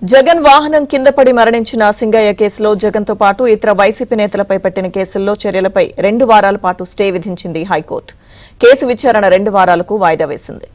జగన్ వాహనం కింద పడి మరణించిన సింగయ్య కేసులో జగన్ తో పాటు ఇతర వైసీపీ నేతలపై పెట్టిన కేసుల్లో చర్యలపై 2 వారాల పాటు స్టే విధించింది హైకోర్టు. కేసు విచారణ 2 వారాలకు వాయిదా వేసింది.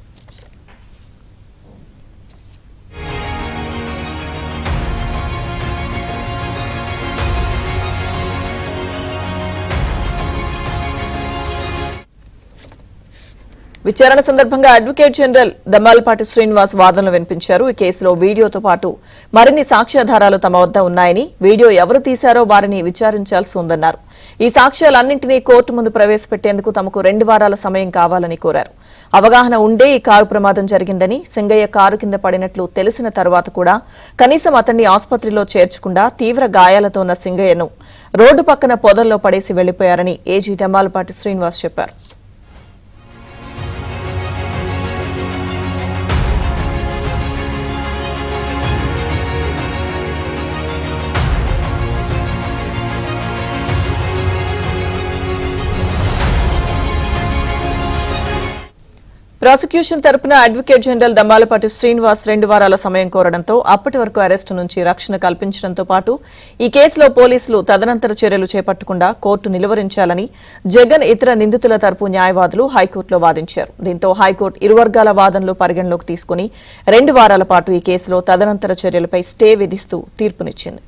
విచారణ సందర్భంగా అడ్వకేట్ జనరల్ దమ్మాలపాటి శ్రీనివాస్ వాదనలు వినిపించారు. ఈ కేసులో వీడియోతో పాటు మరిన్ని సాక్ష్యాధారాలు తమ వద్ద ఉన్నాయని, వీడియో ఎవరు తీశారో వారిని విచారించాల్సి ఉందన్నారు. ఈ సాక్ష్యాలన్నింటినీ కోర్టు ముందు ప్రవేశపెట్టేందుకు తమకు 2 వారాల సమయం కావాలని కోరారు. అవగాహన ఉండే ఈ కారు ప్రమాదం జరిగిందని, సింగయ్య కారు కింద పడినట్లు తెలిసిన తర్వాత కూడా కనీసం అతన్ని ఆసుపత్రిలో చేర్చకుండా తీవ్ర గాయాలతో ఉన్న సింగయ్యను రోడ్డు పక్కన పొదల్లో పడేసి వెళ్లిపోయారని ఏజీ దమ్మాలపాటి శ్రీనివాస్ చెప్పారు. ప్రాసిక్యూషన్ తరపున అడ్వకేట్ జనరల్ దమ్మాలపాటి శ్రీనివాస్ 2 వారాల సమయం కోరడంతో అప్పటి వరకు అరెస్టు నుంచి రక్షణ కల్పించడంతో పాటు ఈ కేసులో పోలీసులు తదనంతర చర్యలు చేపట్టకుండా కోర్టు నిలువరించాలని జగన్ ఇతర నిందితుల తరపు న్యాయవాదులు హైకోర్టులో వాదించారు. దీంతో హైకోర్టు ఇరు వర్గాల వాదనలు పరిగణలోకి తీసుకుని 2 వారాల పాటు ఈ కేసులో తదనంతర చర్యలపై స్టే విధిస్తూ తీర్పునిచ్చింది.